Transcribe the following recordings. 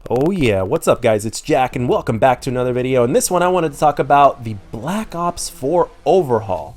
Oh yeah, what's up guys, it's Jack and welcome back to another video. In this one I wanted to talk about the Black Ops 4 Overhaul.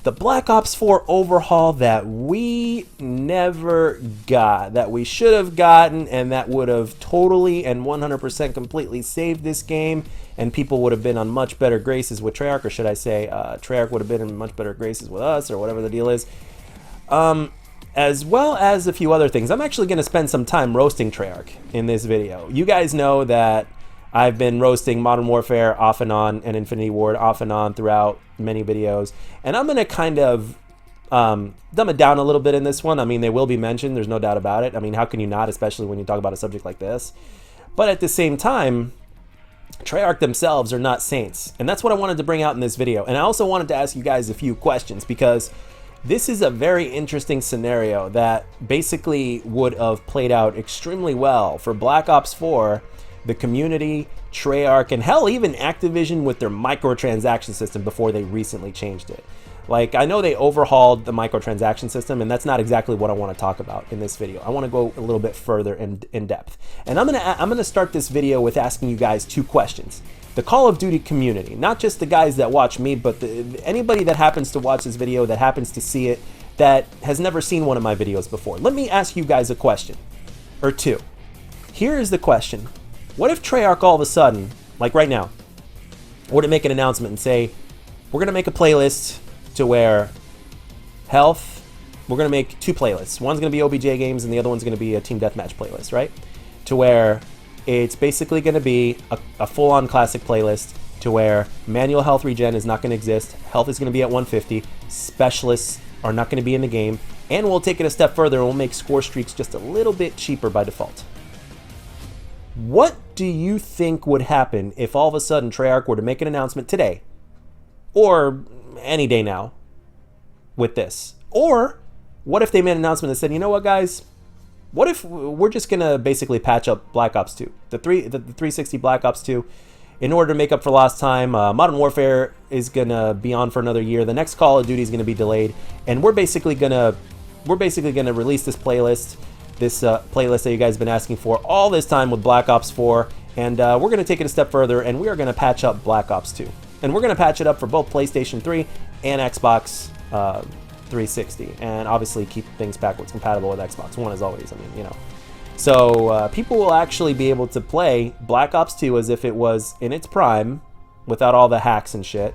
The Black Ops 4 Overhaul that we never got, that we should have gotten, and that would have totally and 100% completely saved this game, and people would have been on much better graces with Treyarch, or should I say Treyarch would have been in much better graces with us, or whatever the deal is. As well as a few other things. I'm actually going to spend some time roasting Treyarch in this video. You guys know that I've been roasting Modern Warfare off and on and Infinity Ward off and on throughout many videos. And I'm going to kind of dumb it down a little bit in this one. I mean, they will be mentioned. There's no doubt about it. I mean, how can you not, especially when you talk about a subject like this? But at the same time, Treyarch themselves are not saints. And that's what I wanted to bring out in this video. And I also wanted to ask you guys a few questions because this is a very interesting scenario that basically would have played out extremely well for Black Ops 4, the community, Treyarch, and hell, even Activision with their microtransaction system before they recently changed it. Like, I know they overhauled the microtransaction system, and that's not exactly what I want to talk about in this video. I want to go a little bit further in depth. And I'm gonna start this video with asking you guys two questions. The Call of Duty community, not just the guys that watch me, but anybody that happens to watch this video, that happens to see it, that has never seen one of my videos before. Let me ask you guys a question, or two. Here is the question. What if Treyarch all of a sudden, like right now, were to make an announcement and say, we're going to make a playlist to where health, we're going to make two playlists. One's going to be OBJ games and the other one's going to be a team deathmatch playlist, right? To where it's basically going to be a full-on classic playlist to where manual health regen is not going to exist, health is going to be at 150, specialists are not going to be in the game, and we'll take it a step further and we'll make score streaks just a little bit cheaper by default. What do you think would happen if all of a sudden Treyarch were to make an announcement today, or any day now, with this? Or what if they made an announcement that said, you know what guys, what if we're just going to basically patch up Black Ops 2, the 360 Black Ops 2, in order to make up for lost time? Modern Warfare is going to be on for another year. The next Call of Duty is going to be delayed, and we're basically going to release this playlist, playlist that you guys have been asking for all this time with Black Ops 4, and we're going to take it a step further, and we are going to patch up Black Ops 2, and we're going to patch it up for both PlayStation 3 and Xbox 360, and obviously keep things backwards compatible with Xbox One as always. I mean, you know. So people will actually be able to play Black Ops 2 as if it was in its prime, without all the hacks and shit.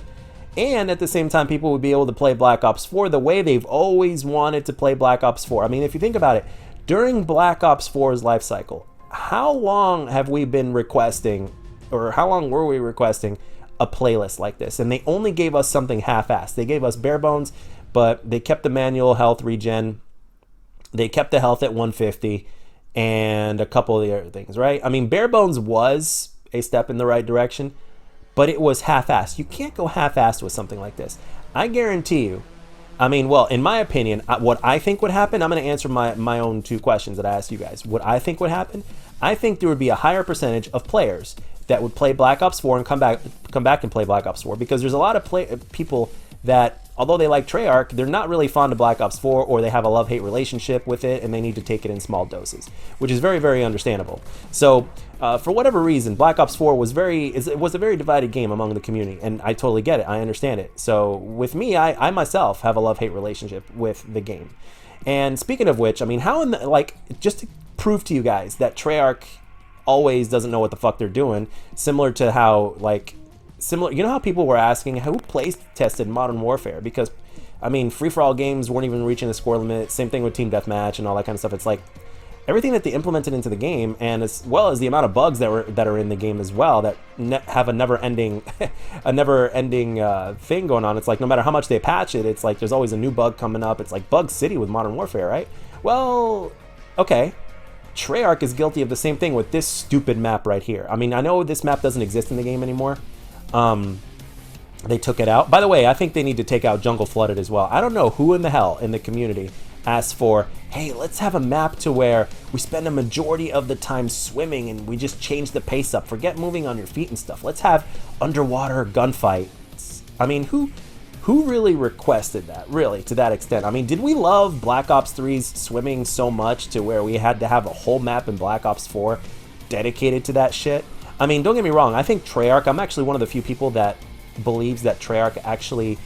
And at the same time, people would be able to play Black Ops 4 the way they've always wanted to play Black Ops 4. I mean, if you think about it, during Black Ops 4's life cycle, how long have we been requesting, or how long were we requesting a playlist like this? And they only gave us something half-assed. They gave us bare bones, but they kept the manual health regen, they kept the health at 150, and a couple of the other things, right? I mean, bare bones was a step in the right direction, but it was half-assed. You can't go half-assed with something like this. I guarantee you, I mean, well, in my opinion, what I think would happen, I'm going to answer my own two questions that I asked you guys. What I think would happen, I think there would be a higher percentage of players that would play Black Ops 4 and come back and play Black Ops 4, because there's a lot of people that, although they like Treyarch, they're not really fond of Black Ops 4, or they have a love-hate relationship with it and they need to take it in small doses, which is very, very understandable. So for whatever reason, Black Ops 4 was a very divided game among the community, and I totally get it. I understand it. So with me, I myself have a love-hate relationship with the game. And speaking of which, I mean, just to prove to you guys that Treyarch always doesn't know what the fuck they're doing, similar to how, you know how people were asking who plays tested Modern Warfare? Because, I mean, free-for-all games weren't even reaching the score limit. Same thing with team deathmatch and all that kind of stuff. It's like everything that they implemented into the game, and as well as the amount of bugs that are in the game as well, that have a never-ending thing going on. It's like no matter how much they patch it, it's like there's always a new bug coming up. It's like Bug City with Modern Warfare, right? Well, okay. Treyarch is guilty of the same thing with this stupid map right here. I mean, I know this map doesn't exist in the game anymore. They took it out. By the way, I think they need to take out Jungle Flooded as well. I don't know who in the hell in the community asked for, hey, let's have a map to where we spend a majority of the time swimming and we just change the pace up. Forget moving on your feet and stuff. Let's have underwater gunfights. I mean, who really requested that, really, to that extent? I mean, did we love Black Ops 3's swimming so much to where we had to have a whole map in Black Ops 4? dedicated to that shit. I mean, don't get me wrong. I think Treyarch, I'm actually one of the few people that believes that Treyarch actually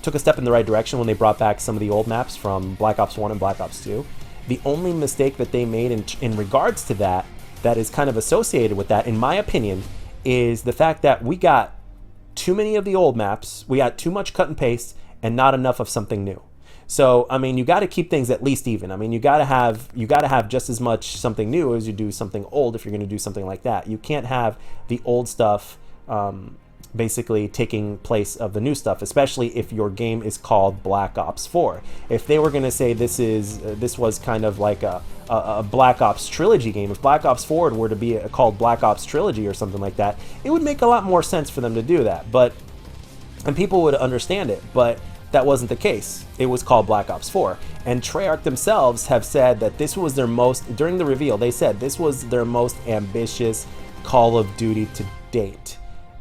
took a step in the right direction when they brought back some of the old maps from Black Ops 1 and Black Ops 2. The only mistake that they made in regards to that is kind of associated with that, in my opinion, is the fact that we got too many of the old maps, we got too much cut and paste, and not enough of something new. So, I mean, you got to keep things at least even. I mean, you got to have just as much something new as you do something old if you're going to do something like that. You can't have the old stuff basically taking place of the new stuff, especially if your game is called Black Ops 4. If they were going to say this was kind of like a Black Ops trilogy game, if Black Ops 4 were to be called Black Ops Trilogy or something like that, it would make a lot more sense for them to do that. And people would understand it, but that wasn't the case. It was called Black Ops 4. And Treyarch themselves have said that this was their most, during the reveal, they said this was their most ambitious Call of Duty to date.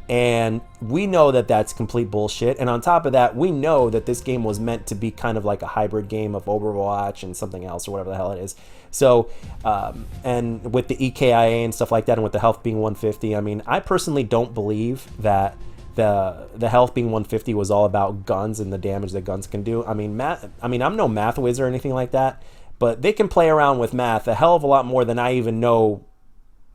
And we know that that's complete bullshit. And on top of that, we know that this game was meant to be kind of like a hybrid game of Overwatch and something else or whatever the hell it is. So, and with the EKIA and stuff like that, and with the health being 150, I mean, I personally don't believe that the health being 150 was all about guns and the damage that guns can do. I mean, I'm no math whiz or anything like that, but they can play around with math a hell of a lot more than I even know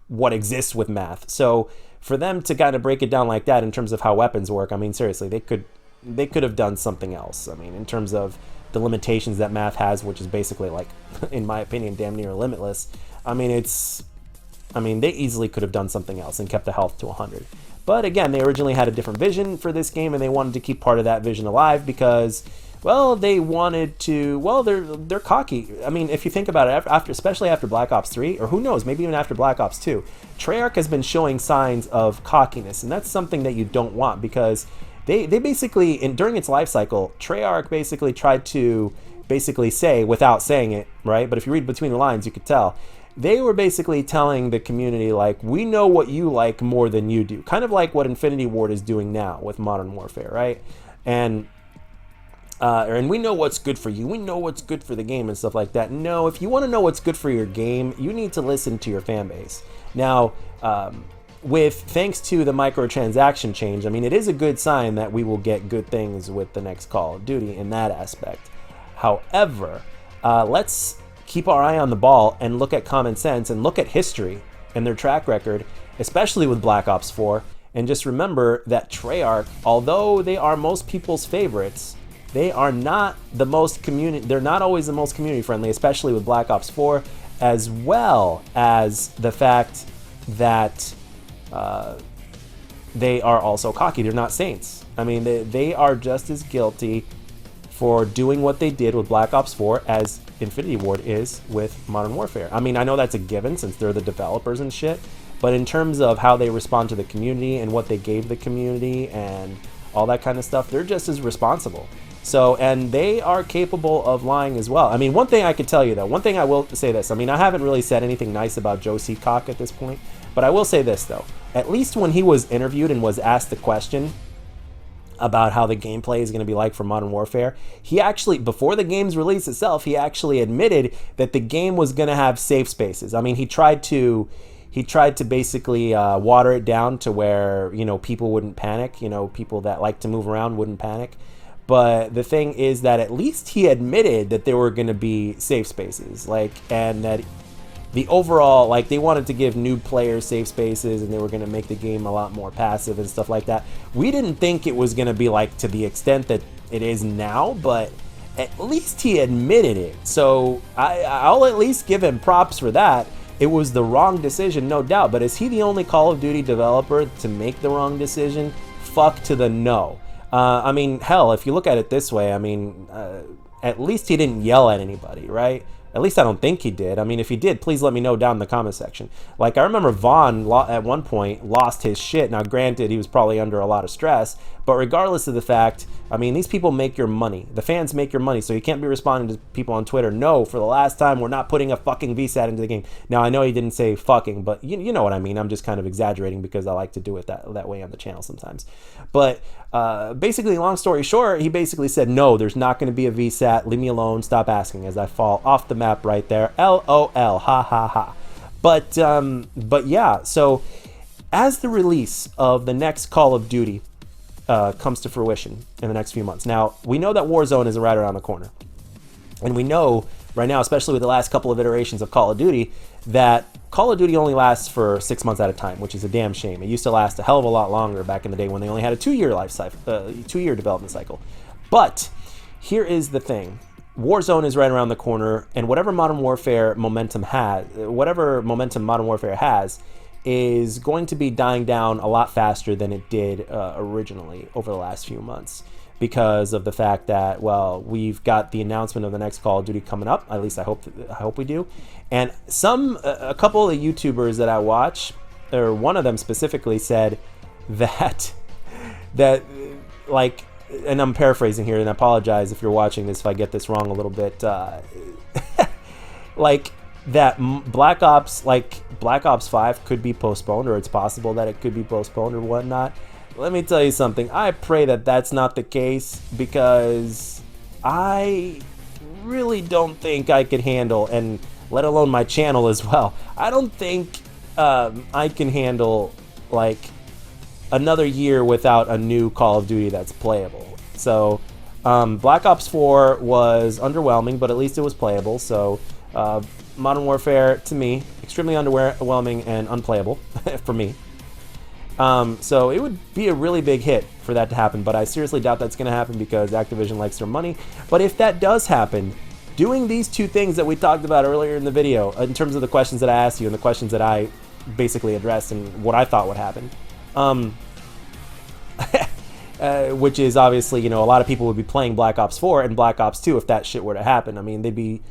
what exists with math. So for them to kind of break it down like that in terms of how weapons work, I mean, seriously, they could have done something else. I mean, in terms of the limitations that math has, which is basically, like, in my opinion, damn near limitless. I mean, they easily could have done something else and kept the health to 100. But again, they originally had a different vision for this game, and they wanted to keep part of that vision alive because, well, they wanted to, well, they're cocky. I mean, if you think about it, especially after Black Ops 3, or who knows, maybe even after Black Ops 2, Treyarch has been showing signs of cockiness, and that's something that you don't want, because they basically, during its life cycle, Treyarch basically tried to basically say, without saying it, right? But if you read between the lines, you could tell. They were basically telling the community, like, we know what you like more than you do. Kind of like what Infinity Ward is doing now with Modern Warfare, right? And we know what's good for you. We know what's good for the game and stuff like that. No, if you want to know what's good for your game, you need to listen to your fan base. Now, thanks to the microtransaction change, I mean, it is a good sign that we will get good things with the next Call of Duty in that aspect. However, let's keep our eye on the ball and look at common sense and look at history and their track record, especially with Black Ops 4. And just remember that Treyarch, although they are most people's favorites, they are not the most they're not always the most community friendly, especially with Black Ops 4, as well as the fact that they are also cocky. They're not saints. I mean, they are just as guilty for doing what they did with Black Ops 4 as Infinity Ward is with Modern Warfare. I mean, I know that's a given since they're the developers and shit, but in terms of how they respond to the community and what they gave the community and all that kind of stuff, they're just as responsible. So, and they are capable of lying as well. I mean, one thing I could tell you though, one thing I will say this, I mean, I haven't really said anything nice about Joe Seacock at this point, but I will say this though, at least when he was interviewed and was asked the question about how the gameplay is going to be like for Modern Warfare, he actually, before the game's release itself, he actually admitted that the game was going to have safe spaces. I mean, he tried to basically water it down to where, you know, people wouldn't panic, you know, people that like to move around wouldn't panic. But the thing is that at least he admitted that there were going to be safe spaces, like, and that the overall, like, they wanted to give new players safe spaces and they were going to make the game a lot more passive and stuff like that. We didn't think it was going to be like to the extent that it is now, but at least he admitted it. So I'll at least give him props for that. It was the wrong decision, no doubt, but is he the only Call of Duty developer to make the wrong decision? Fuck to the no. I mean, hell, if you look at it this way, I mean, at least he didn't yell at anybody, right? At least I don't think he did. I mean, if he did, please let me know down in the comment section. Like, I remember Vaughn at one point lost his shit. Now, granted, he was probably under a lot of stress, but regardless of the fact, I mean, these people make your money. The fans make your money, so you can't be responding to people on Twitter, no, for the last time, we're not putting a fucking VSAT into the game. Now, I know he didn't say fucking, but you know what I mean. I'm just kind of exaggerating because I like to do it that way on the channel sometimes. But basically, long story short, he basically said, no, there's not going to be a VSAT. Leave me alone. Stop asking, as I fall off the map right there. LOL. Ha ha ha. But yeah, so as the release of the next Call of Duty comes to fruition in the next few months. Now, we know that Warzone is right around the corner. And we know right now, especially with the last couple of iterations of Call of Duty, that Call of Duty only lasts for 6 months at a time, which is a damn shame. It used to last a hell of a lot longer back in the day when they only had a 2-year life cycle, 2-year development cycle. But here is the thing. Warzone is right around the corner, and whatever Modern Warfare momentum Modern Warfare has is going to be dying down a lot faster than it did originally over the last few months, because of the fact that, well, we've got the announcement of the next Call of Duty coming up. At least I hope we do. And a couple of YouTubers that I watch, or one of them specifically, said that like, and I'm paraphrasing here, and I apologize if you're watching this if I get this wrong a little bit, like that Black Ops 5 could be postponed, or it's possible that it could be postponed or whatnot. Let me tell you something. I pray that that's not the case, because I really don't think I could handle, and let alone my channel as well, I don't think I can handle like another year without a new Call of Duty that's playable. So Black Ops 4 was underwhelming, but at least it was playable. So Modern Warfare, to me, extremely underwhelming and unplayable for me. So it would be a really big hit for that to happen, but I seriously doubt that's going to happen because Activision likes their money. But if that does happen, doing these two things that we talked about earlier in the video, in terms of the questions that I asked you and the questions that I basically addressed and what I thought would happen, which is obviously, you know, a lot of people would be playing Black Ops 4 and Black Ops 2 if that shit were to happen. I mean, they'd be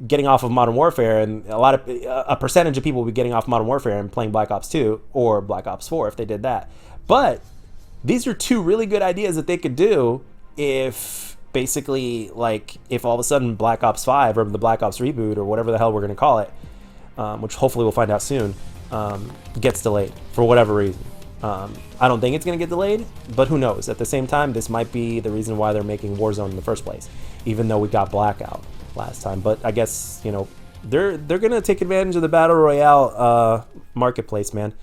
getting off of Modern Warfare, and a percentage of people would be getting off Modern Warfare and playing Black Ops 2 or Black Ops 4 if they did that. But these are two really good ideas that they could do if basically, like, if all of a sudden Black Ops 5 or the Black Ops reboot or whatever the hell we're going to call it, which hopefully we'll find out soon, gets delayed for whatever reason. I don't think it's going to get delayed, but who knows? At the same time, this might be the reason why they're making Warzone in the first place, even though we got Blackout last time. But I guess, you know, they're going to take advantage of the Battle Royale marketplace, man.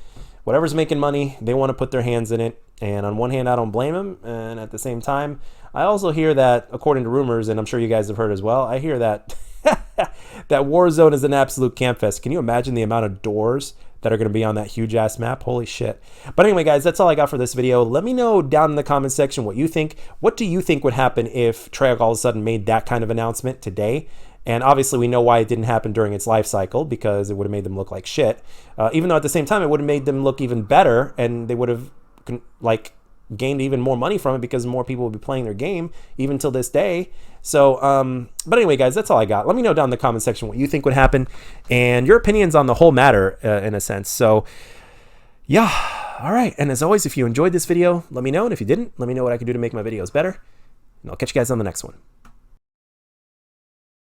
Whatever's making money, they want to put their hands in it. And on one hand, I don't blame them. And at the same time, I also hear that, according to rumors, and I'm sure you guys have heard as well, I hear that that Warzone is an absolute campfest. Can you imagine the amount of doors that are going to be on that huge ass map? Holy shit. But anyway, guys, that's all I got for this video. Let me know down in the comment section what you think. What do you think would happen if Treyarch all of a sudden made that kind of announcement today? And obviously we know why it didn't happen during its life cycle, because it would have made them look like shit. Even though at the same time it would have made them look even better, and they would have like gained even more money from it because more people would be playing their game even till this day. So but anyway, guys, that's all I got. Let me know down in the comment section what you think would happen and your opinions on the whole matter, in a sense. So yeah, all right. And as always, if you enjoyed this video, let me know, and if you didn't, let me know what I can do to make my videos better, and I'll catch you guys on the next one.